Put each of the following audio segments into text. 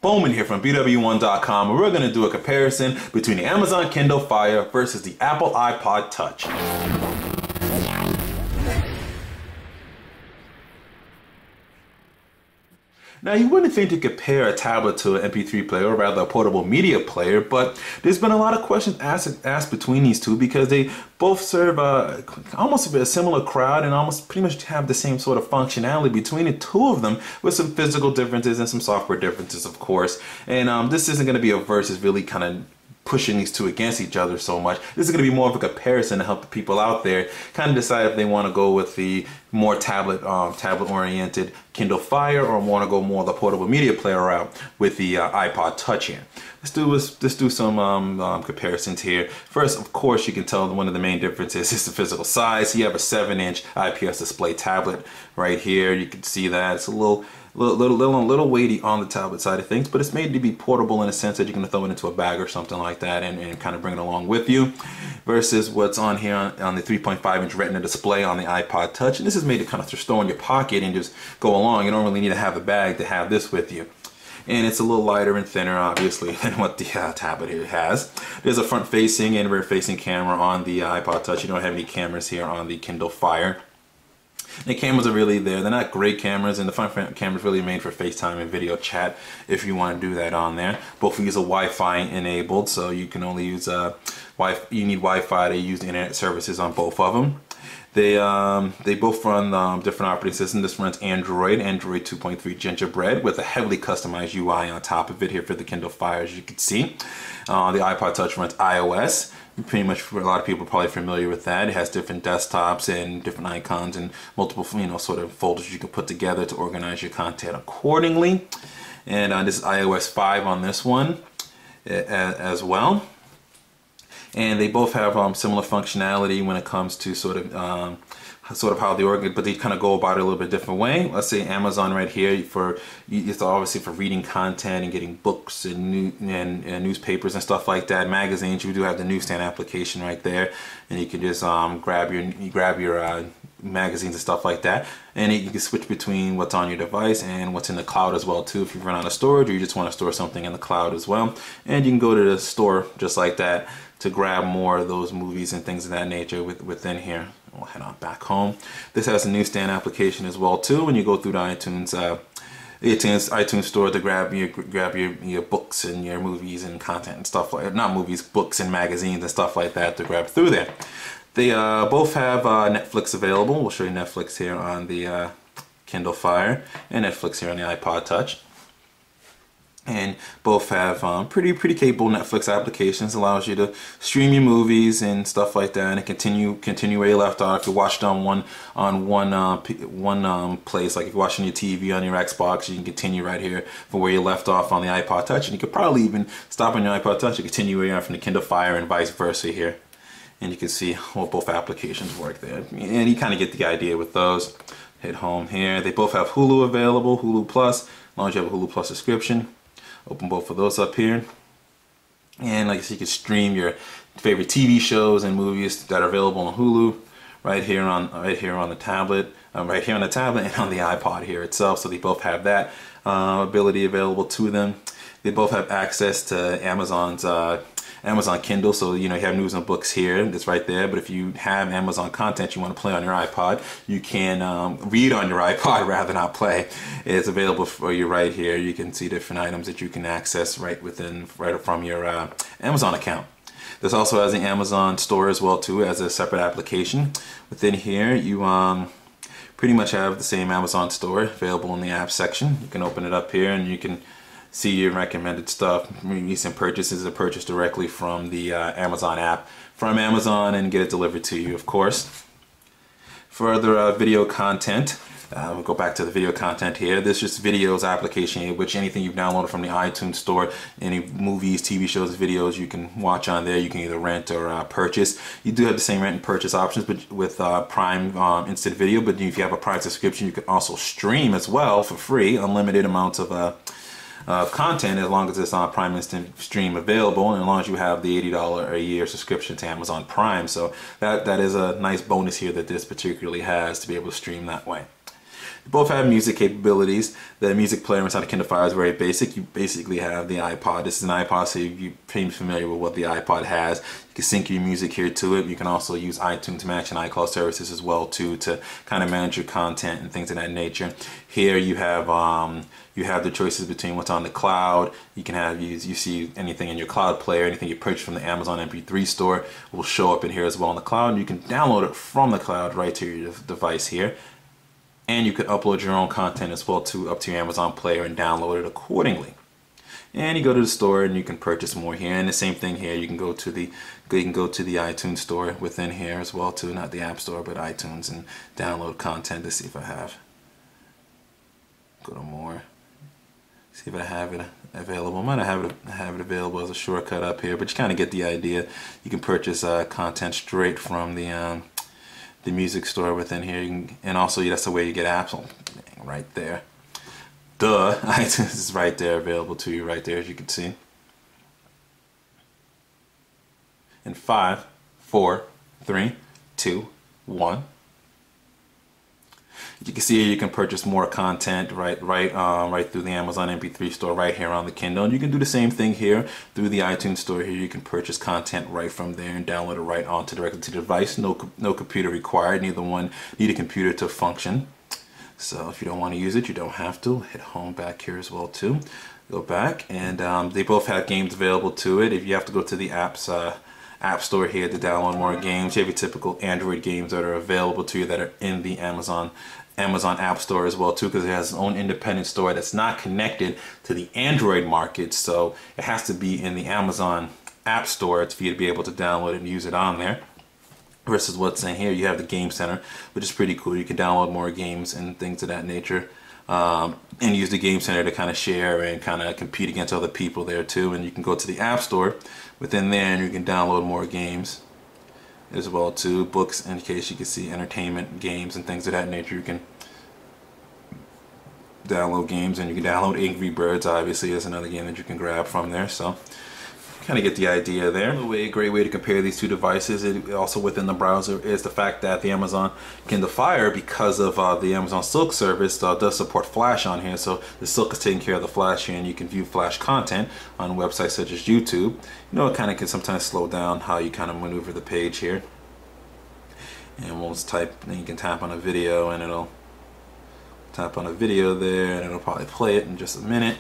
BWOne here from BWOne.com, and we're going to do a comparison between the Amazon Kindle Fire versus the Apple iPod Touch. Now, you wouldn't think to compare a tablet to an MP3 player, or rather a portable media player, but there's been a lot of questions asked between these two because they both serve almost a similar crowd and almost pretty much have the same sort of functionality between the two of them, with some physical differences and some software differences, of course. And this isn't going to be a versus really kind of pushing these two against each other so much. This is going to be more of a comparison to help the people out there kind of decide if they want to go with the more tablet-oriented Kindle Fire, or want to go more the portable media player route with the iPod Touch here. Let's do some comparisons here. First, of course, you can tell one of the main differences is the physical size. You have a 7-inch IPS display tablet right here. You can see that it's a little weighty on the tablet side of things, but it's made to be portable in a sense that you can throw it into a bag or something like that and kind of bring it along with you, versus what's on here on the 3.5-inch Retina display on the iPod Touch. And this is made to kind of store in your pocket and just go along. You don't really need to have a bag to have this with you. And it's a little lighter and thinner, obviously, than what the tablet here has. There's a front-facing and rear-facing camera on the iPod Touch. You don't have any cameras here on the Kindle Fire. The cameras are really there. They're not great cameras, and the front camera is really made for FaceTime and video chat if you want to do that on there. Both of these are Wi-Fi enabled, so you can only use you need Wi-Fi to use the internet services on both of them. They both run different operating systems. This runs Android 2.3 Gingerbread, with a heavily customized UI on top of it here for the Kindle Fire, as you can see. The iPod Touch runs iOS. Pretty much, for a lot of people, are probably familiar with that. It has different desktops and different icons and multiple, sort of folders you can put together to organize your content accordingly. And this is iOS 5 on this one as well. And they both have similar functionality when it comes to sort of how they organize, but they kind of go about it a little bit different way. Let's say Amazon right here, it's obviously for reading content and getting books and newspapers and stuff like that, magazines. You do have the newsstand application right there, and you can just grab your magazines and stuff like that, and you can switch between what's on your device and what's in the cloud as well too, if you run out of storage or you just want to store something in the cloud as well. And you can go to the store just like that to grab more of those movies and things of that nature within here. We'll head on back home. This has a newsstand application as well too, when you go through the iTunes store to grab your books and your movies and content and stuff like, not movies, books and magazines and stuff like that to grab through there. They both have Netflix available. We'll show you Netflix here on the Kindle Fire and Netflix here on the iPod Touch. And both have pretty capable Netflix applications. Allows you to stream your movies and stuff like that, and continue where you left off. If you watched on one place, like if you're watching your TV on your Xbox, you can continue right here from where you left off on the iPod Touch, and you could probably even stop on your iPod Touch and continue where you are from the Kindle Fire, and vice versa here. And you can see how both applications work there, and you kind of get the idea with those. Hit home here. They both have Hulu available, Hulu Plus, as long as you have a Hulu Plus subscription. Open both of those up here, and like I said, you can stream your favorite TV shows and movies that are available on Hulu right here on the tablet, and on the iPod here itself. So they both have that ability available to them. They both have access to Amazon Kindle, so you have news and books here. It's right there. But if you have Amazon content you want to play on your iPod, you can read on your iPod rather than not play. It's available for you right here. You can see different items that you can access right from your Amazon account. This also has the Amazon store as well too, as a separate application. Within here, you pretty much have the same Amazon store available in the app section. You can open it up here, and you can see your recommended stuff. Recent purchases are purchased directly from the Amazon app from Amazon and get it delivered to you, of course. For other video content, we'll go back to the video content here. This is just videos application here, which anything you've downloaded from the iTunes store, any movies, TV shows, videos you can watch on there. You can either rent or purchase. You do have the same rent and purchase options, but with Prime Instant Video. But if you have a Prime subscription, you can also stream as well for free, unlimited amounts of content, as long as it's on Prime Instant Stream available, and as long as you have the $80 a year subscription to Amazon Prime. So that is a nice bonus here that this particularly has, to be able to stream that way. They both have music capabilities. The music player inside the Kindle Fire is very basic. You basically have the iPod. This is an iPod, so you're pretty familiar with what the iPod has. You can sync your music here to it. You can also use iTunes Match and iCloud services as well too to kind of manage your content and things of that nature. Here you have the choices between what's on the cloud. You can have you see anything in your cloud player, anything you purchase from the Amazon MP3 store will show up in here as well on the cloud. You can download it from the cloud right to your device here. And you could upload your own content as well too up to your Amazon player and download it accordingly. And you go to the store and you can purchase more here. And the same thing here. You can go to the iTunes store within here as well too, not the App Store but iTunes, and download content to see if I have. Go to more. See if I have it available. I might have it available as a shortcut up here, but you kind of get the idea. You can purchase content straight from the music store within here, and also that's the way you get apps on right there. Duh, iTunes is right there available to you right there, as you can see. In 5, 4, 3, 2, 1. You can see here you can purchase more content right through the Amazon MP3 store right here on the Kindle. And you can do the same thing here through the iTunes store. Here you can purchase content right from there and download it right onto directly to the device. No computer required. Neither one need a computer to function. So if you don't want to use it, you don't have to. Hit home back here as well too. Go back, and they both have games available to it. If you have to go to the App Store here to download more games, you have your typical Android games that are available to you that are in the Amazon App Store as well too, because it has its own independent store that's not connected to the Android market, so it has to be in the Amazon App Store for you to be able to download it and use it on there. Versus what's in here, you have the Game Center, which is pretty cool. You can download more games and things of that nature, and use the Game Center to kind of share and kind of compete against other people there too. And you can go to the App Store within there and you can download more games as well too. Books, in case you can see entertainment, games and things of that nature. You can download games, and you can download Angry Birds, obviously, is another game that you can grab from there. So kind of get the idea there. A great way to compare these two devices, also within the browser, is the fact that the Amazon Kindle Fire, because of the Amazon Silk service, does support Flash on here. So the Silk is taking care of the Flash here, and you can view Flash content on websites such as YouTube. You know, it kind of can sometimes slow down how you kind of maneuver the page here. And we'll just type, then you can tap on a video, and it'll tap on a video there, and it'll probably play it in just a minute.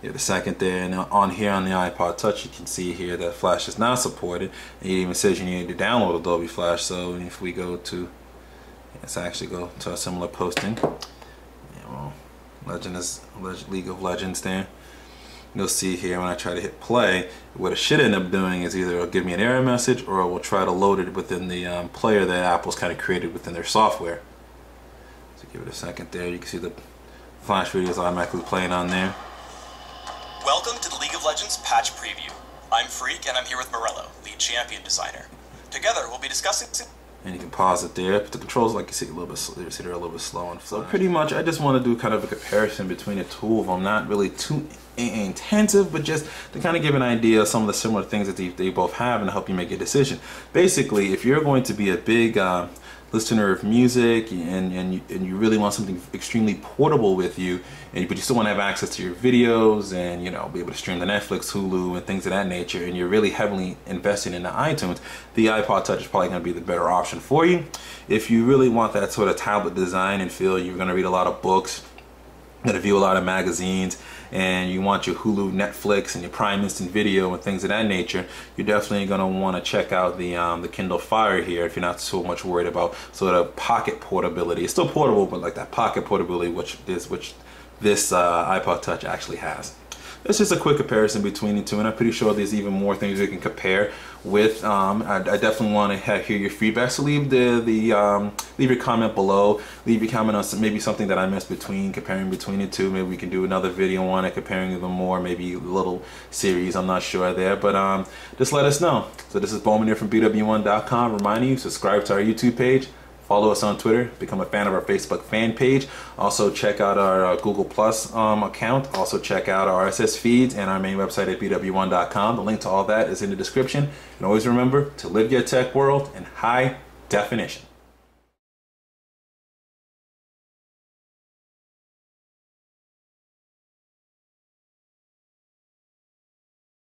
Give it a second there, and on here on the iPod Touch, you can see here that Flash is not supported. And it even says you need to download Adobe Flash. So if we go to, let's actually go to a similar posting. Yeah, well, League of Legends there. You'll see here when I try to hit play, what it should end up doing is either it'll give me an error message, or it will try to load it within the player that Apple's kind of created within their software. So give it a second there. You can see the Flash videos automatically playing on there. Welcome to the League of Legends patch preview. I'm Freak, and I'm here with Morello, lead champion designer. Together, we'll be discussing... And you can pause it there. But the controls, like you see, they're a little bit slow. And so pretty much, I just want to do kind of a comparison between the two of them. Not really too intensive, but just to kind of give an idea of some of the similar things that they both have and help you make a decision. Basically, if you're going to be a big listener of music, and you really want something extremely portable with you, but you still want to have access to your videos and, you know, be able to stream to Netflix, Hulu, and things of that nature, and you're really heavily invested in the iTunes, the iPod Touch is probably going to be the better option for you. If you really want that sort of tablet design and feel you're going to read a lot of books, going to view a lot of magazines, and you want your Hulu, Netflix, and your Prime Instant Video and things of that nature, you're definitely going to want to check out the Kindle Fire here if you're not so much worried about sort of pocket portability. It's still portable, but like that pocket portability which this iPod Touch actually has. It's just a quick comparison between the two, and I'm pretty sure there's even more things we can compare with. I definitely want to hear your feedback, so leave leave your comment below. Leave your comment on maybe something that I missed comparing between the two. Maybe we can do another video on it, comparing them more, maybe a little series, I'm not sure there, but just let us know. So this is BWOne here from BWOne.com, reminding you, subscribe to our YouTube page, follow us on Twitter, become a fan of our Facebook fan page. Also check out our Google Plus account. Also check out our RSS feeds and our main website at BWOne.com. The link to all that is in the description. And always remember to live your tech world in high definition.